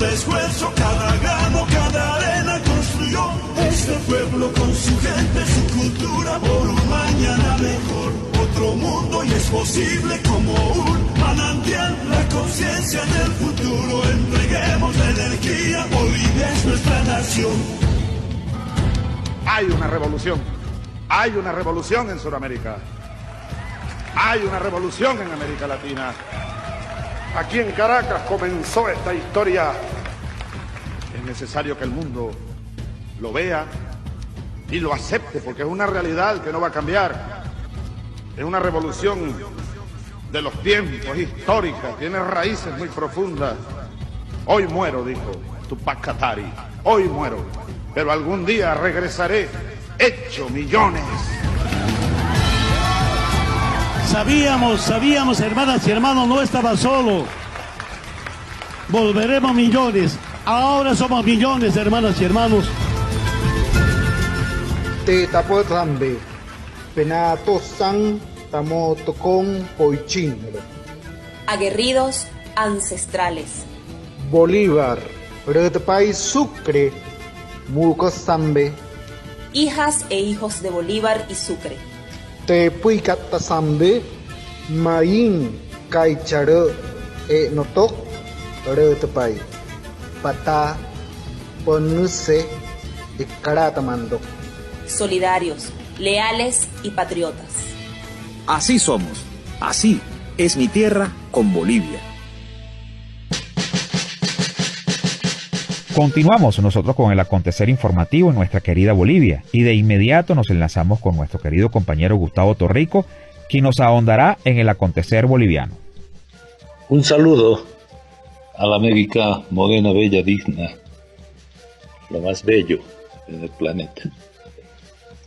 de esfuerzo, cada grano, cada arena construyó este pueblo con su gente, su cultura, por un mañana mejor. Otro mundo y es posible como un manantial, la conciencia del futuro. Entreguemos la energía, Bolivia es nuestra nación. Hay una revolución en Sudamérica, hay una revolución en América Latina. Aquí en Caracas comenzó esta historia. Es necesario que el mundo lo vea y lo acepte, porque es una realidad que no va a cambiar. Es una revolución de los tiempos, histórica, tiene raíces muy profundas. Hoy muero, dijo Tupac Katari, hoy muero, pero algún día regresaré hecho millones. Sabíamos, hermanas y hermanos, no estaba solo. Volveremos millones. Ahora somos millones, hermanas y hermanos. Te tapo tambe, penato san, tamo tocón poichin. Aguerridos ancestrales. Bolívar, Redpay Sucre, Mulco Zambe. Hijas e hijos de Bolívar y Sucre. Te puicata Zambe, Maín, Caicharo, Notok, Redpay. Pata, Ponuse, y Caratamando. Solidarios, leales y patriotas. Así somos, así es mi tierra con Bolivia. Continuamos nosotros con el acontecer informativo en nuestra querida Bolivia y de inmediato nos enlazamos con nuestro querido compañero Gustavo Torrico, quien nos ahondará en el acontecer boliviano. Un saludo a la América morena, bella, digna, lo más bello en el planeta.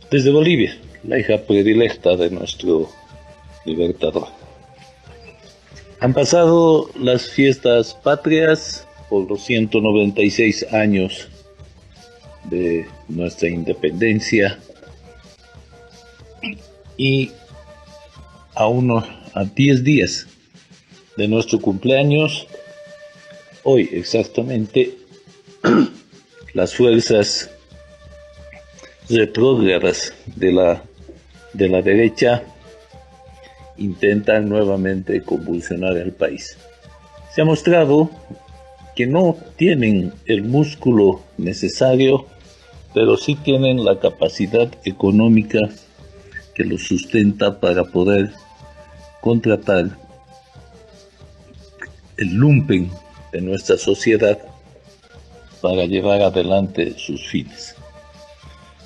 Desde Bolivia, la hija predilecta de nuestro libertador. Han pasado las fiestas patrias por los 196 años de nuestra independencia y a 10 días de nuestro cumpleaños, hoy exactamente, las fuerzas retrógradas de la derecha intentan nuevamente convulsionar el país. Se ha mostrado que no tienen el músculo necesario, pero sí tienen la capacidad económica que los sustenta para poder contratar el lumpen de nuestra sociedad para llevar adelante sus fines.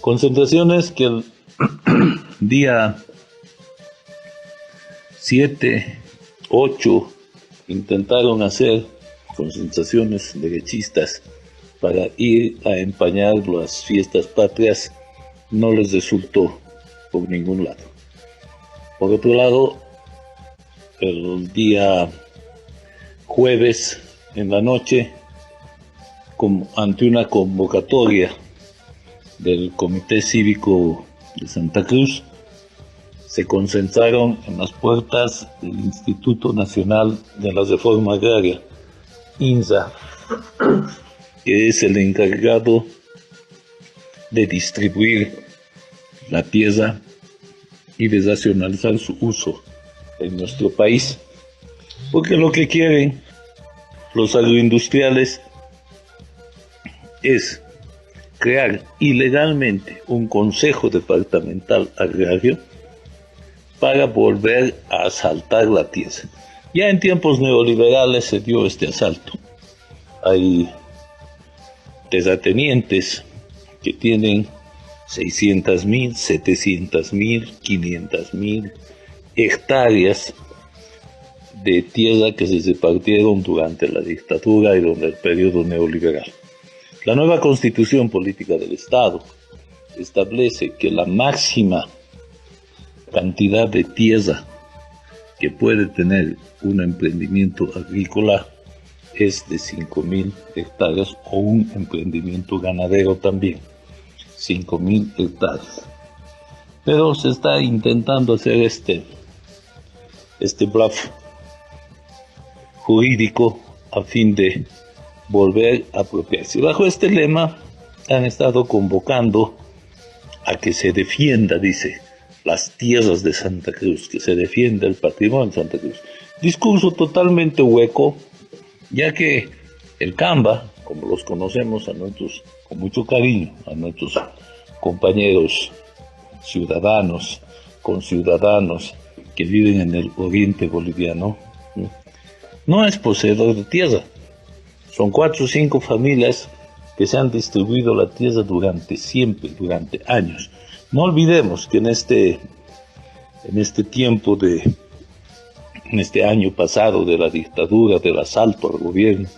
Concentraciones que el día 7, 8 intentaron hacer, concentraciones derechistas para ir a empañar las fiestas patrias, no les resultó por ningún lado. Por otro lado, el día jueves en la noche, ante una convocatoria del Comité Cívico de Santa Cruz, se concentraron en las puertas del Instituto Nacional de la Reforma Agraria, INSA, que es el encargado de distribuir la tierra y de racionalizar su uso en nuestro país, porque lo que quieren los agroindustriales es crear ilegalmente un Consejo Departamental Agrario para volver a asaltar la tierra. Ya en tiempos neoliberales se dio este asalto. Hay terratenientes que tienen 600.000, 700.000, 500.000 hectáreas de tierra que se repartieron durante la dictadura y durante el periodo neoliberal. La nueva Constitución Política del Estado establece que la máxima cantidad de tierra que puede tener un emprendimiento agrícola es de 5.000 hectáreas o un emprendimiento ganadero también, 5.000 hectáreas. Pero se está intentando hacer este bluff jurídico a fin de volver a apropiarse. Bajo este lema han estado convocando a que se defienda, dice, las tierras de Santa Cruz, que se defienda el patrimonio de Santa Cruz. Discurso totalmente hueco, ya que el Camba, como los conocemos con mucho cariño, a nuestros compañeros ciudadanos, conciudadanos que viven en el oriente boliviano, no es poseedor de tierra. Son 4 o 5 familias que se han distribuido la tierra durante años. No olvidemos que en este año pasado de la dictadura, del asalto al gobierno,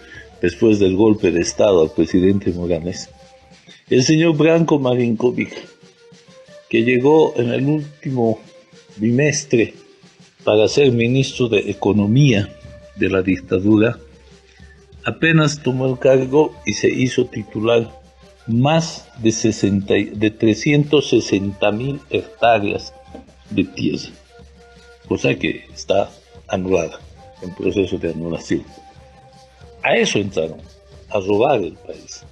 después del golpe de Estado al presidente Morales, el señor Branko Marinkovic, que llegó en el último bimestre para ser ministro de Economía de la dictadura, apenas tomó el cargo y se hizo titular más de 360.000 hectáreas de tierra, cosa que está anulada, en proceso de anulación. A eso entraron, a robar el país.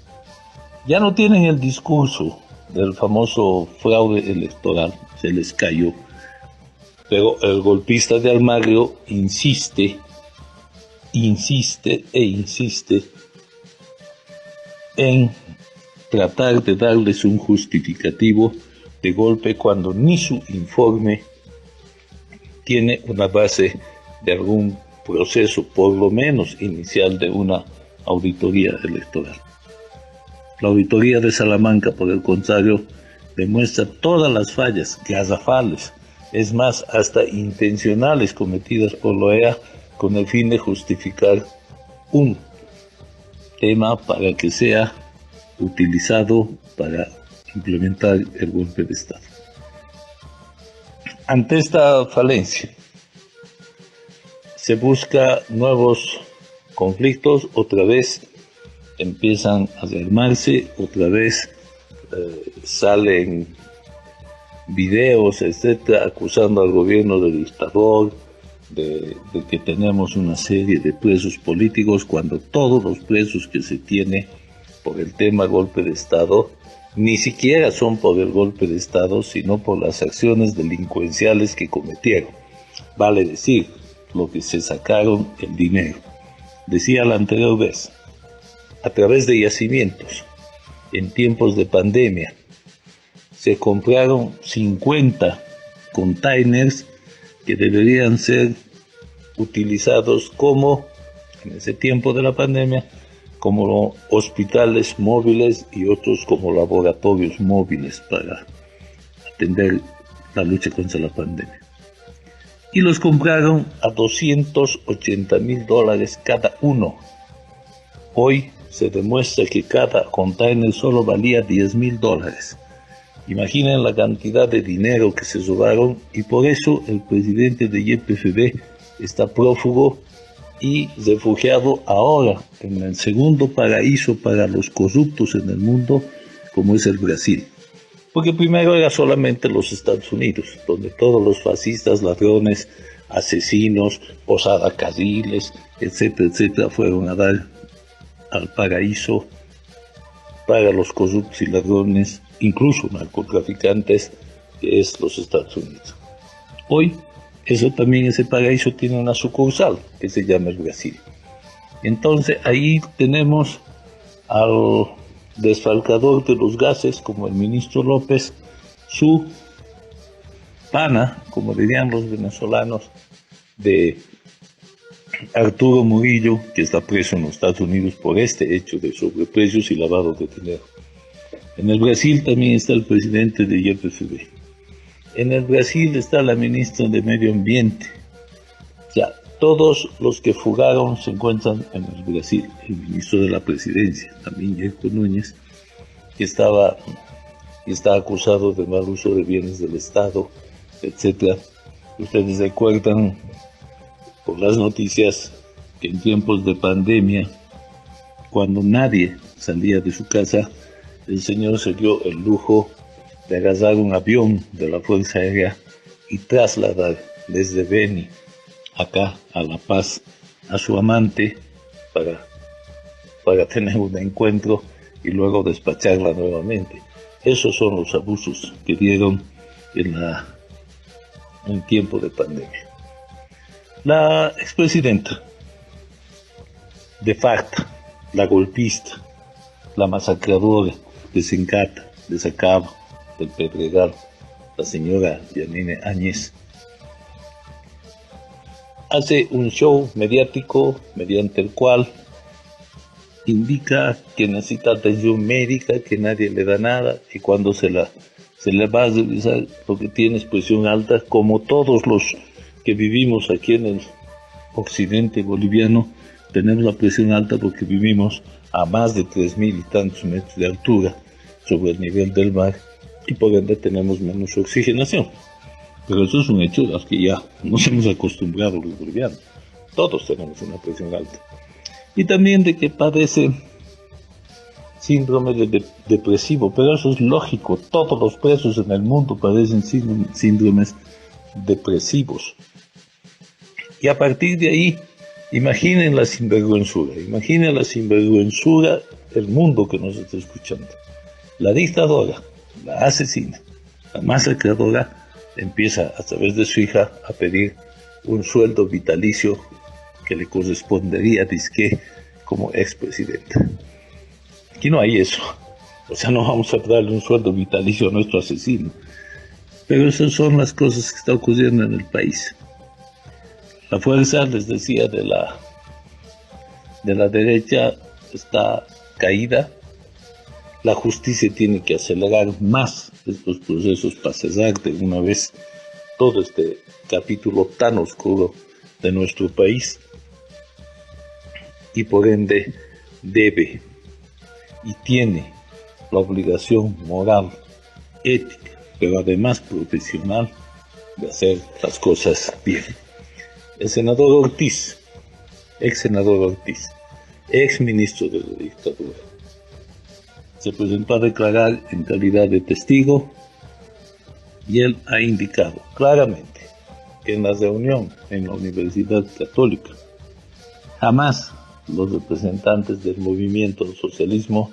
Ya no tienen el discurso del famoso fraude electoral, se les cayó, pero el golpista de Almagro insiste en tratar de darles un justificativo de golpe cuando ni su informe tiene una base de algún proceso, por lo menos inicial, de una auditoría electoral. La auditoría de Salamanca, por el contrario, demuestra todas las fallas garrafales, es más, hasta intencionales, cometidas por la OEA con el fin de justificar un tema para que sea utilizado para implementar el golpe de Estado. Ante esta falencia, se busca nuevos conflictos, otra vez empiezan a armarse, otra vez salen videos, etcétera, acusando al gobierno de dictador, de que tenemos una serie de presos políticos, cuando todos los presos que se tiene por el tema golpe de Estado ni siquiera son por el golpe de Estado, sino por las acciones delincuenciales que cometieron. Vale decir, lo que se sacaron el dinero. Decía la anterior vez, a través de yacimientos, en tiempos de pandemia, se compraron 50 containers que deberían ser utilizados como, en ese tiempo de la pandemia, como hospitales móviles y otros como laboratorios móviles para atender la lucha contra la pandemia. Y los compraron a $280,000 cada uno. Hoy se demuestra que cada container solo valía $10,000. Imaginen la cantidad de dinero que se robaron, y por eso el presidente de YPFB está prófugo y refugiado ahora en el segundo paraíso para los corruptos en el mundo, como es el Brasil. Porque primero era solamente los Estados Unidos, donde todos los fascistas, ladrones, asesinos, posadacarriles, etcétera, etcétera, fueron a dar al paraíso para los corruptos y ladrones, incluso narcotraficantes, que es los Estados Unidos. Hoy, ese paraíso tiene una sucursal que se llama el Brasil. Entonces ahí tenemos al desfalcador de los gases, como el ministro López, su pana, como dirían los venezolanos, de Arturo Murillo, que está preso en los Estados Unidos por este hecho de sobreprecios y lavado de dinero. En el Brasil también está el presidente de YPFB. En el Brasil está la ministra de Medio Ambiente. O sea, todos los que fugaron se encuentran en el Brasil. El ministro de la Presidencia, también Yerko Núñez, que está acusado de mal uso de bienes del Estado, etc. Ustedes recuerdan por las noticias que en tiempos de pandemia, cuando nadie salía de su casa, el señor se dio el lujo de agarrar un avión de la Fuerza Aérea y trasladar desde Beni acá a La Paz a su amante para tener un encuentro y luego despacharla nuevamente. Esos son los abusos que dieron en tiempo de pandemia. La expresidenta de facto, la golpista, la masacradora de Sencata, de Sacaba, del Pedregal, la señora Yanine Áñez, hace un show mediático mediante el cual indica que necesita atención médica, que nadie le da nada, y cuando se le va a revisar porque tiene presión alta, como todos los que vivimos aquí en el occidente boliviano, tenemos la presión alta porque vivimos a más de 3.000 y tantos metros de altura sobre el nivel del mar y por ende tenemos menos oxigenación. Pero eso es un hecho al que ya nos hemos acostumbrado los bolivianos. Todos tenemos una presión alta. Y también de que padece síndrome depresivo, pero eso es lógico. Todos los presos en el mundo padecen síndromes depresivos. Y a partir de ahí, imaginen la sinvergüenzura del mundo que nos está escuchando. La dictadora, la asesina, la masacradora, empieza a través de su hija a pedir un sueldo vitalicio que le correspondería, dizque, como expresidenta. Aquí no hay eso. O sea, no vamos a darle un sueldo vitalicio a nuestro asesino. Pero esas son las cosas que están ocurriendo en el país. La fuerza, les decía, de la derecha está caída. La justicia tiene que acelerar más estos procesos para cerrar de una vez todo este capítulo tan oscuro de nuestro país. Y por ende debe y tiene la obligación moral, ética, pero además profesional de hacer las cosas bien. El senador Ortiz, ex ministro de la dictadura, se presentó a declarar en calidad de testigo y él ha indicado claramente que en la reunión en la Universidad Católica jamás los representantes del movimiento del socialismo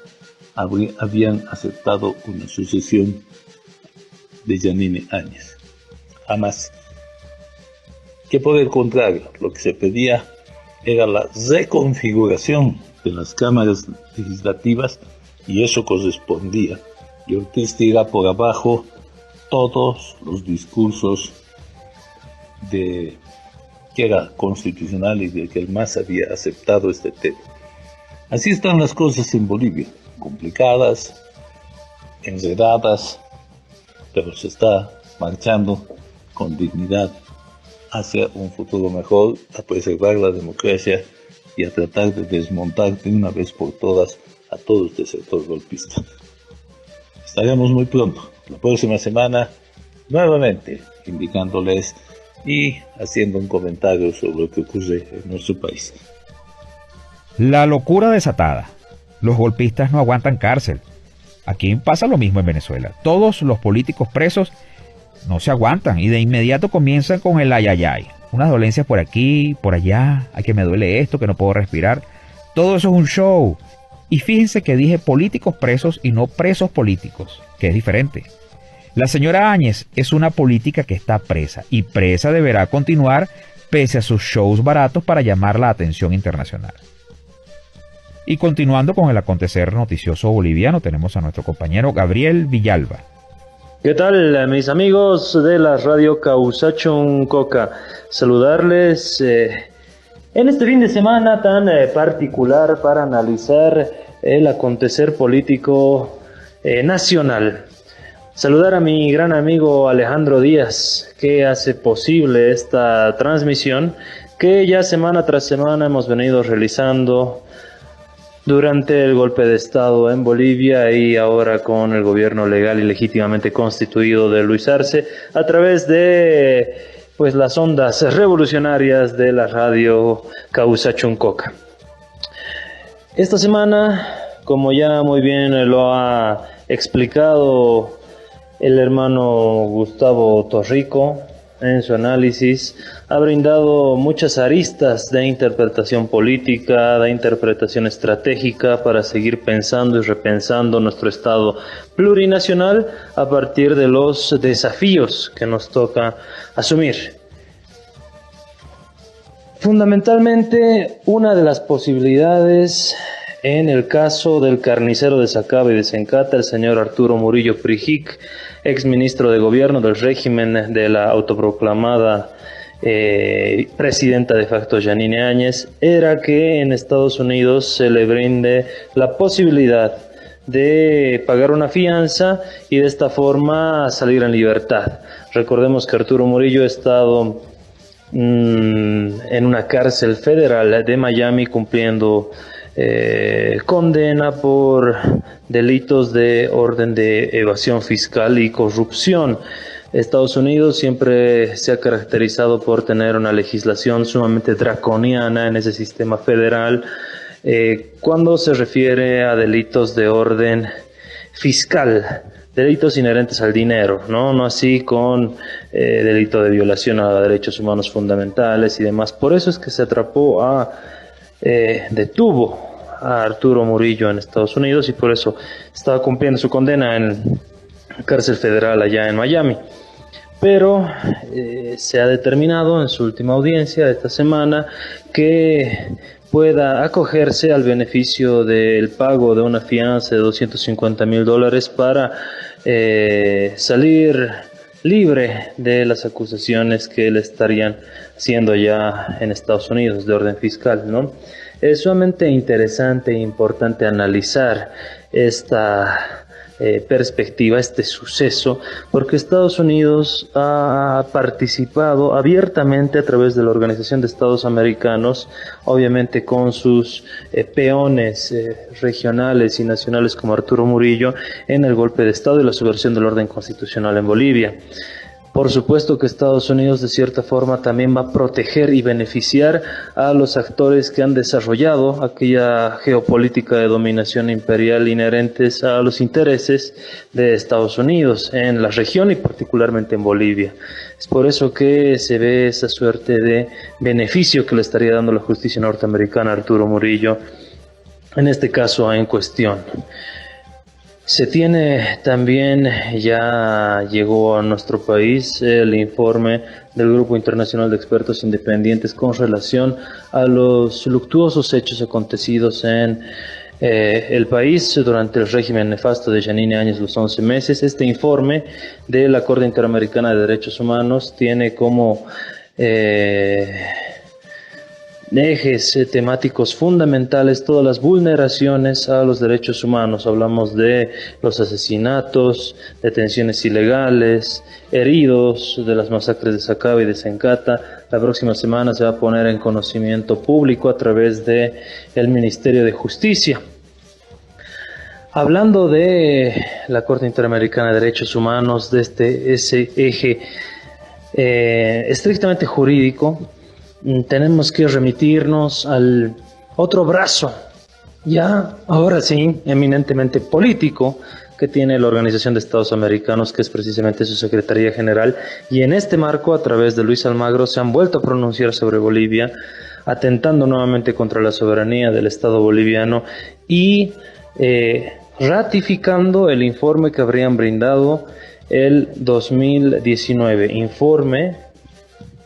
habían aceptado una sucesión de Yanine Áñez. Jamás. Que por el contrario, lo que se pedía era la reconfiguración de las cámaras legislativas y eso correspondía. Y Ortiz tira por abajo todos los discursos de que era constitucional y de que el MAS había aceptado este tema. Así están las cosas en Bolivia, complicadas, enredadas, pero se está marchando con dignidad hacia un futuro mejor, a preservar la democracia y a tratar de desmontar de una vez por todas a todo este sector golpista. Estaremos muy pronto, la próxima semana, nuevamente indicándoles y haciendo un comentario sobre lo que ocurre en nuestro país. La locura desatada. Los golpistas no aguantan cárcel. Aquí pasa lo mismo en Venezuela. Todos los políticos presos no se aguantan y de inmediato comienzan con el ayayay. Unas dolencias por aquí, por allá, ay que me duele esto, que no puedo respirar. Todo eso es un show. Y fíjense que dije políticos presos y no presos políticos, que es diferente. La señora Áñez es una política que está presa y presa deberá continuar pese a sus shows baratos para llamar la atención internacional. Y continuando con el acontecer noticioso boliviano, tenemos a nuestro compañero Gabriel Villalba. ¿Qué tal, mis amigos de la radio Causachun Coca? Saludarles en este fin de semana tan particular para analizar el acontecer político nacional. Saludar a mi gran amigo Alejandro Díaz, que hace posible esta transmisión que ya semana tras semana hemos venido realizando durante el golpe de Estado en Bolivia y ahora con el gobierno legal y legítimamente constituido de Luis Arce a través de las ondas revolucionarias de la radio Causachun Coca. Esta semana, como ya muy bien lo ha explicado el hermano Gustavo Torrico, en su análisis, ha brindado muchas aristas de interpretación política, de interpretación estratégica para seguir pensando y repensando nuestro Estado plurinacional a partir de los desafíos que nos toca asumir. Fundamentalmente, una de las posibilidades en el caso del carnicero de Sacaba y de Sencata, el señor Arturo Murillo Prijic, ex ministro de Gobierno del régimen de la autoproclamada presidenta de facto Yanine Áñez, era que en Estados Unidos se le brinde la posibilidad de pagar una fianza y de esta forma salir en libertad. Recordemos que Arturo Murillo ha estado en una cárcel federal de Miami cumpliendo condena por delitos de orden de evasión fiscal y corrupción. Estados Unidos siempre se ha caracterizado por tener una legislación sumamente draconiana en ese sistema federal cuando se refiere a delitos de orden fiscal, delitos inherentes al dinero, no así con delito de violación a derechos humanos fundamentales y demás. Por eso es que se detuvo a Arturo Murillo en Estados Unidos y por eso estaba cumpliendo su condena en cárcel federal allá en Miami. Pero se ha determinado en su última audiencia esta semana que pueda acogerse al beneficio del pago de una fianza de $250,000 para salir libre de las acusaciones que le estarían haciendo ya en Estados Unidos de orden fiscal, ¿no? Es sumamente interesante e importante analizar esta perspectiva, este suceso, porque Estados Unidos ha participado abiertamente a través de la Organización de Estados Americanos, obviamente con sus peones regionales y nacionales como Arturo Murillo, en el golpe de Estado y la subversión del orden constitucional en Bolivia. Por supuesto que Estados Unidos de cierta forma también va a proteger y beneficiar a los actores que han desarrollado aquella geopolítica de dominación imperial inherentes a los intereses de Estados Unidos en la región y particularmente en Bolivia. Es por eso que se ve esa suerte de beneficio que le estaría dando la justicia norteamericana a Arturo Murillo, en este caso en cuestión. Se tiene también, ya llegó a nuestro país el informe del Grupo Internacional de Expertos Independientes con relación a los luctuosos hechos acontecidos en el país durante el régimen nefasto de Yanine Áñez los 11 meses. Este informe de la Corte Interamericana de Derechos Humanos tiene como ejes temáticos fundamentales todas las vulneraciones a los derechos humanos. Hablamos de los asesinatos, detenciones ilegales, heridos, de las masacres de Sacaba y de Sencata. La próxima semana se va a poner en conocimiento público a través de el Ministerio de Justicia. Hablando de la Corte Interamericana de Derechos Humanos, de ese eje estrictamente jurídico, tenemos que remitirnos al otro brazo, ya ahora sí, eminentemente político, que tiene la Organización de Estados Americanos, que es precisamente su Secretaría General, y en este marco, a través de Luis Almagro, se han vuelto a pronunciar sobre Bolivia, atentando nuevamente contra la soberanía del Estado boliviano y ratificando el informe que habrían brindado el 2019, informe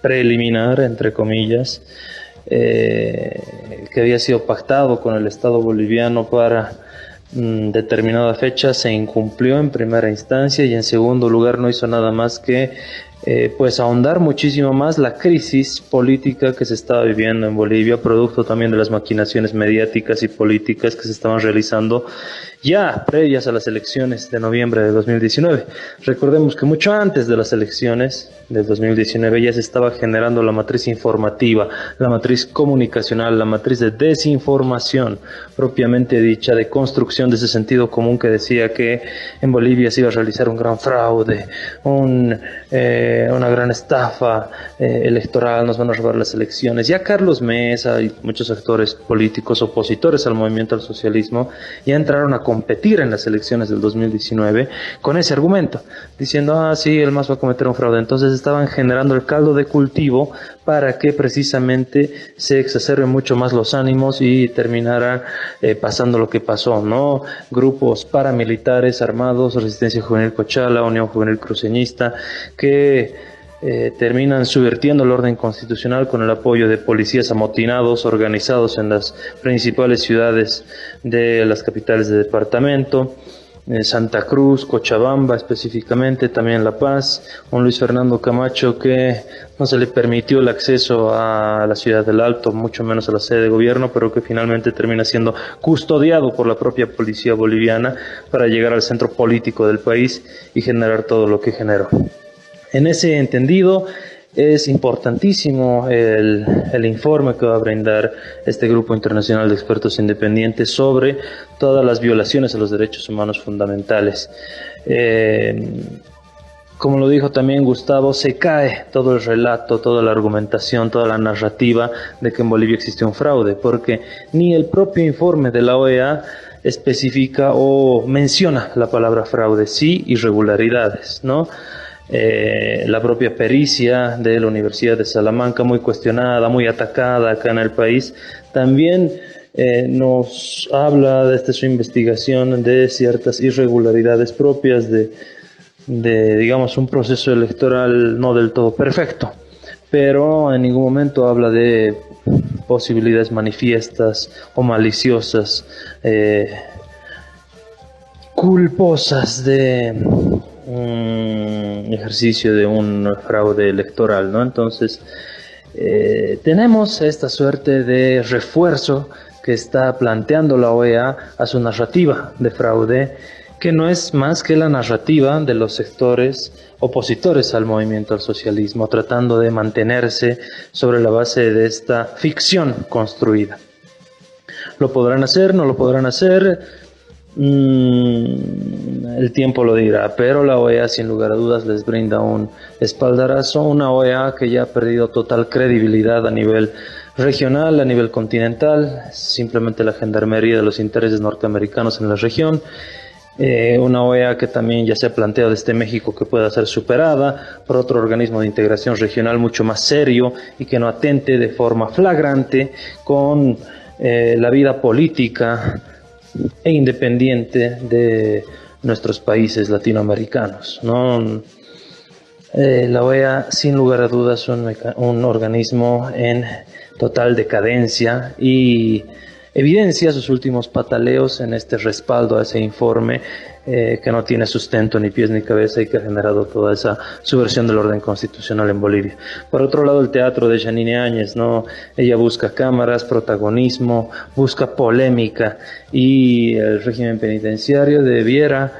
preliminar, entre comillas, que había sido pactado con el Estado boliviano para determinada fecha, se incumplió en primera instancia y en segundo lugar no hizo nada más que pues ahondar muchísimo más la crisis política que se estaba viviendo en Bolivia, producto también de las maquinaciones mediáticas y políticas que se estaban realizando ya previas a las elecciones de noviembre de 2019. Recordemos que mucho antes de las elecciones del 2019 ya se estaba generando la matriz informativa, la matriz comunicacional, la matriz de desinformación propiamente dicha, de construcción de ese sentido común que decía que en Bolivia se iba a realizar un gran fraude, una gran estafa electoral, nos van a robar las elecciones. Ya Carlos Mesa y muchos actores políticos opositores al movimiento al socialismo ya entraron a competir en las elecciones del 2019 con ese argumento, diciendo, sí, el MAS va a cometer un fraude. Entonces estaban generando el caldo de cultivo para que precisamente se exacerben mucho más los ánimos y terminara pasando lo que pasó, ¿no? Grupos paramilitares armados, Resistencia Juvenil Cochala, Unión Juvenil Cruceñista, que terminan subvirtiendo el orden constitucional con el apoyo de policías amotinados organizados en las principales ciudades de las capitales de departamento, Santa Cruz, Cochabamba específicamente, también La Paz, un Luis Fernando Camacho que no se le permitió el acceso a la ciudad del Alto, mucho menos a la sede de gobierno, pero que finalmente termina siendo custodiado por la propia policía boliviana para llegar al centro político del país y generar todo lo que generó. En ese entendido, es importantísimo el informe que va a brindar este Grupo Internacional de Expertos Independientes sobre todas las violaciones a los derechos humanos fundamentales. Como lo dijo también Gustavo, se cae todo el relato, toda la argumentación, toda la narrativa de que en Bolivia existe un fraude, porque ni el propio informe de la OEA especifica o menciona la palabra fraude, sí irregularidades, ¿no? La propia pericia de la Universidad de Salamanca, muy cuestionada, muy atacada acá en el país, también nos habla desde su investigación de ciertas irregularidades propias de digamos, un proceso electoral no del todo perfecto, pero en ningún momento habla de posibilidades manifiestas o maliciosas, culposas de ejercicio de un fraude electoral, ¿no? Entonces, tenemos esta suerte de refuerzo que está planteando la OEA a su narrativa de fraude, que no es más que la narrativa de los sectores opositores al movimiento al socialismo, tratando de mantenerse sobre la base de esta ficción construida. ¿Lo podrán hacer? ¿No lo podrán hacer? El tiempo lo dirá, pero la OEA sin lugar a dudas les brinda un espaldarazo, una OEA que ya ha perdido total credibilidad a nivel regional, a nivel continental, simplemente la gendarmería de los intereses norteamericanos en la región, una OEA que también ya se ha planteado desde México que pueda ser superada por otro organismo de integración regional mucho más serio y que no atente de forma flagrante con la vida política e independiente de nuestros países latinoamericanos, ¿no? La OEA sin lugar a dudas es un organismo en total decadencia y evidencia sus últimos pataleos en este respaldo a ese informe que no tiene sustento ni pies ni cabeza y que ha generado toda esa subversión del orden constitucional en Bolivia. Por otro lado, el teatro de Yanine Áñez, ¿no? Ella busca cámaras, protagonismo, busca polémica y el régimen penitenciario debiera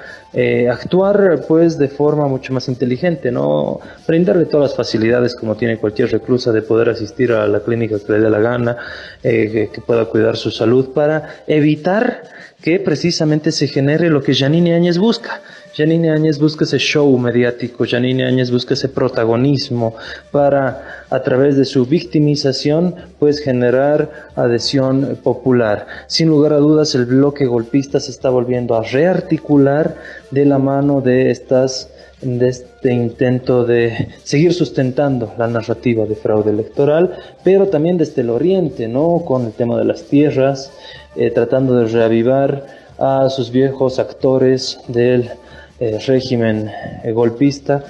actuar pues de forma mucho más inteligente, ¿no? Brindarle todas las facilidades como tiene cualquier reclusa de poder asistir a la clínica que le dé la gana, que pueda cuidar su salud para evitar que precisamente se genere lo que Yanine Áñez busca. Yanine Áñez busca ese show mediático, Yanine Áñez busca ese protagonismo para, a través de su victimización, pues generar adhesión popular. Sin lugar a dudas, el bloque golpista se está volviendo a rearticular de la mano de este intento de seguir sustentando la narrativa de fraude electoral, pero también desde el oriente, ¿no? Con el tema de las tierras, tratando de reavivar a sus viejos actores del régimen golpista,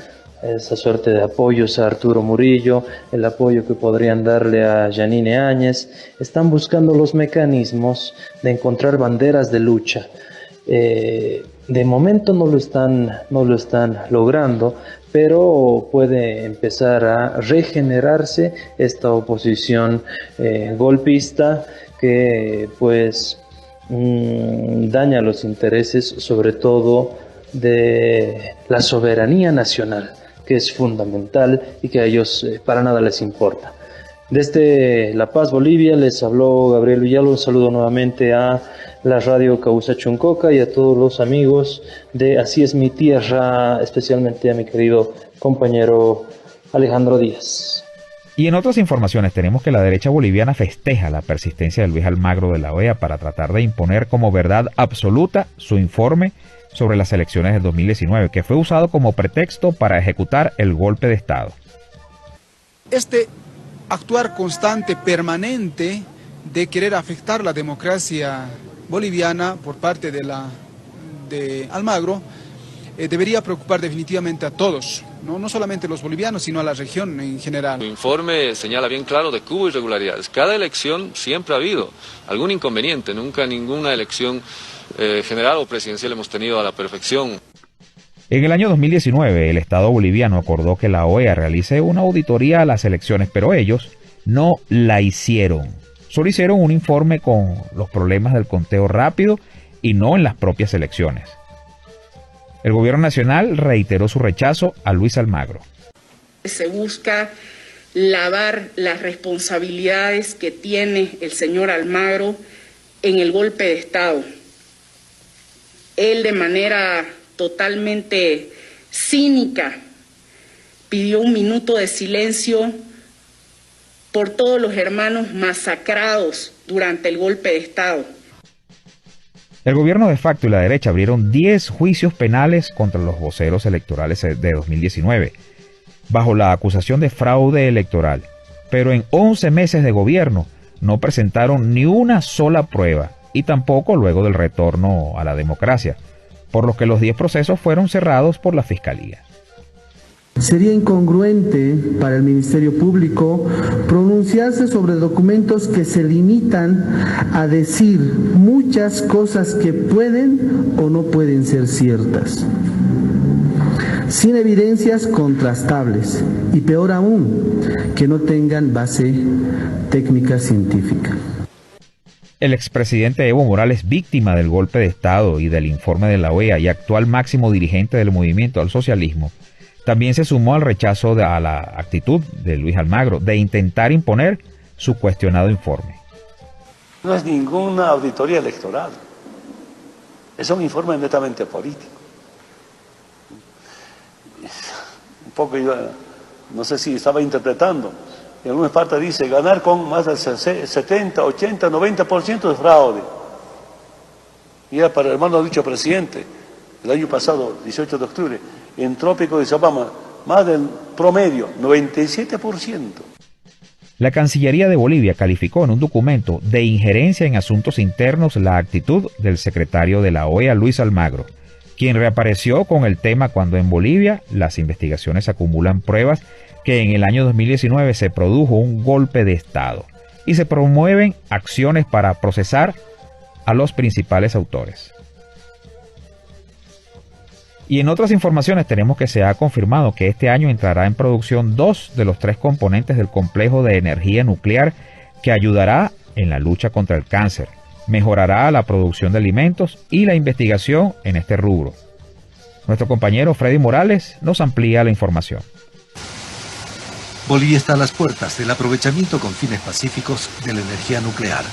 esa suerte de apoyos a Arturo Murillo, el apoyo que podrían darle a Yanine Áñez. Están buscando los mecanismos de encontrar banderas de lucha. De momento no lo están logrando, pero puede empezar a regenerarse esta oposición golpista que pues daña los intereses sobre todo de la soberanía nacional, que es fundamental y que a ellos para nada les importa. Desde La Paz, Bolivia, les habló Gabriel Villalba. Un saludo nuevamente a la radio Causa-Chuncoca y a todos los amigos de Así es mi tierra, especialmente a mi querido compañero Alejandro Díaz. Y en otras informaciones tenemos que la derecha boliviana festeja la persistencia de Luis Almagro de la OEA para tratar de imponer como verdad absoluta su informe sobre las elecciones del 2019, que fue usado como pretexto para ejecutar el golpe de Estado. Este actuar constante, permanente, de querer afectar la democracia boliviana por parte de Almagro, debería preocupar definitivamente a todos, no solamente los bolivianos, sino a la región en general. El informe señala bien claro de que hubo irregularidades. Cada elección siempre ha habido algún inconveniente, nunca ninguna elección general o presidencial hemos tenido a la perfección. En el año 2019, el Estado boliviano acordó que la OEA realice una auditoría a las elecciones, pero ellos no la hicieron. Solo hicieron un informe con los problemas del conteo rápido y no en las propias elecciones. El gobierno nacional reiteró su rechazo a Luis Almagro. Se busca lavar las responsabilidades que tiene el señor Almagro en el golpe de Estado. Él, de manera totalmente cínica, pidió un minuto de silencio por todos los hermanos masacrados durante el golpe de Estado. El gobierno de facto y la derecha abrieron 10 juicios penales contra los voceros electorales de 2019, bajo la acusación de fraude electoral, pero en 11 meses de gobierno no presentaron ni una sola prueba, y tampoco luego del retorno a la democracia, por lo que los 10 procesos fueron cerrados por la Fiscalía. Sería incongruente para el Ministerio Público pronunciarse sobre documentos que se limitan a decir muchas cosas que pueden o no pueden ser ciertas, sin evidencias contrastables y peor aún, que no tengan base técnica científica. El expresidente Evo Morales, víctima del golpe de Estado y del informe de la OEA y actual máximo dirigente del movimiento al socialismo, también se sumó al rechazo a la actitud de Luis Almagro de intentar imponer su cuestionado informe. No es ninguna auditoría electoral, es un informe netamente político. Un poco yo no sé si estaba interpretando, en algunas partes dice ganar con más del 70, 80, 90% de fraude. Y era para el hermano dicho presidente, el año pasado, 18 de octubre, en Trópico de Zabama, más del promedio, 97%. La Cancillería de Bolivia calificó en un documento de injerencia en asuntos internos la actitud del secretario de la OEA, Luis Almagro, quien reapareció con el tema cuando en Bolivia las investigaciones acumulan pruebas que en el año 2019 se produjo un golpe de Estado y se promueven acciones para procesar a los principales autores. Y en otras informaciones tenemos que se ha confirmado que este año entrará en producción 2 de los 3 componentes del complejo de energía nuclear que ayudará en la lucha contra el cáncer, mejorará la producción de alimentos y la investigación en este rubro. Nuestro compañero Freddy Morales nos amplía la información. Bolivia está a las puertas del aprovechamiento con fines pacíficos de la energía nuclear.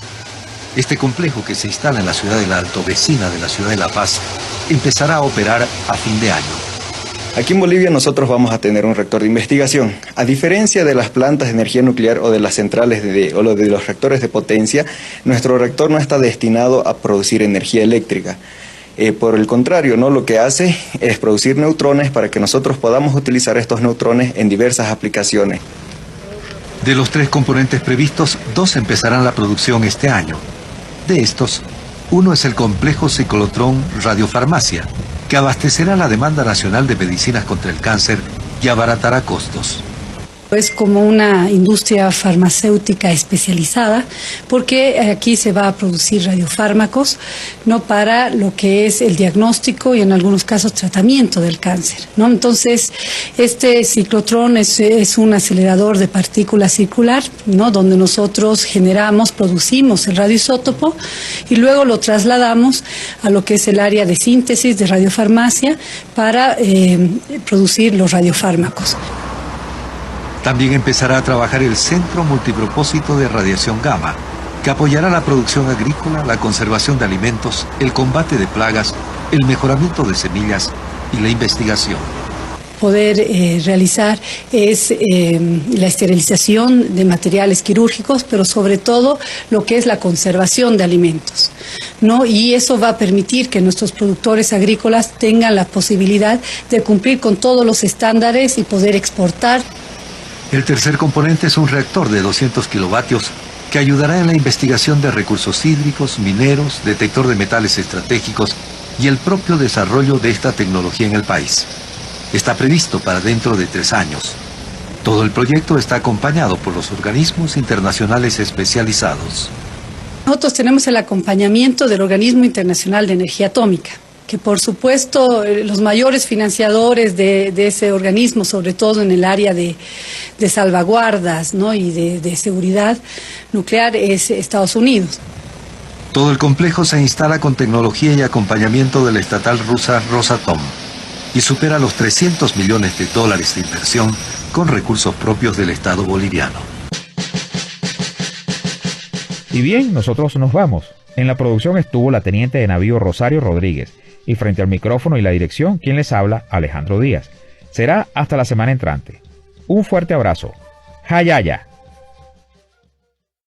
Este complejo, que se instala en la ciudad del Alto, vecina de la ciudad de La Paz, empezará a operar a fin de año. Aquí en Bolivia nosotros vamos a tener un reactor de investigación. A diferencia de las plantas de energía nuclear o de las centrales o de los reactores de potencia, nuestro reactor no está destinado a producir energía eléctrica. Por el contrario, ¿no? Lo que hace es producir neutrones para que nosotros podamos utilizar estos neutrones en diversas aplicaciones. De los 3 componentes previstos, 2 empezarán la producción este año. De estos, uno es el complejo ciclotrón radiofarmacia, que abastecerá la demanda nacional de medicinas contra el cáncer y abaratará costos. Es como una industria farmacéutica especializada, porque aquí se va a producir radiofármacos, ¿no?, para lo que es el diagnóstico y en algunos casos tratamiento del cáncer, ¿no? Entonces, este ciclotrón es un acelerador de partículas circular, ¿no?, donde nosotros producimos el radioisótopo y luego lo trasladamos a lo que es el área de síntesis de radiofarmacia para producir los radiofármacos. También empezará a trabajar el Centro Multipropósito de Radiación Gamma, que apoyará la producción agrícola, la conservación de alimentos, el combate de plagas, el mejoramiento de semillas y la investigación. poder realizar es la esterilización de materiales quirúrgicos, pero sobre todo lo que es la conservación de alimentos, ¿no? Y eso va a permitir que nuestros productores agrícolas tengan la posibilidad de cumplir con todos los estándares y poder exportar. El tercer componente es un reactor de 200 kilovatios que ayudará en la investigación de recursos hídricos, mineros, detector de metales estratégicos y el propio desarrollo de esta tecnología en el país. Está previsto para dentro de 3 años. Todo el proyecto está acompañado por los organismos internacionales especializados. Nosotros tenemos el acompañamiento del Organismo Internacional de Energía Atómica, que por supuesto los mayores financiadores de ese organismo, sobre todo en el área de salvaguardas, ¿no? y de seguridad nuclear, es Estados Unidos. Todo el complejo se instala con tecnología y acompañamiento de la estatal rusa Rosatom y supera los $300 millones de inversión con recursos propios del Estado boliviano. Y bien, nosotros nos vamos. En la producción estuvo la teniente de navío Rosario Rodríguez y frente al micrófono y la dirección, quien les habla, Alejandro Díaz. Será hasta la semana entrante. Un fuerte abrazo. Jayaya.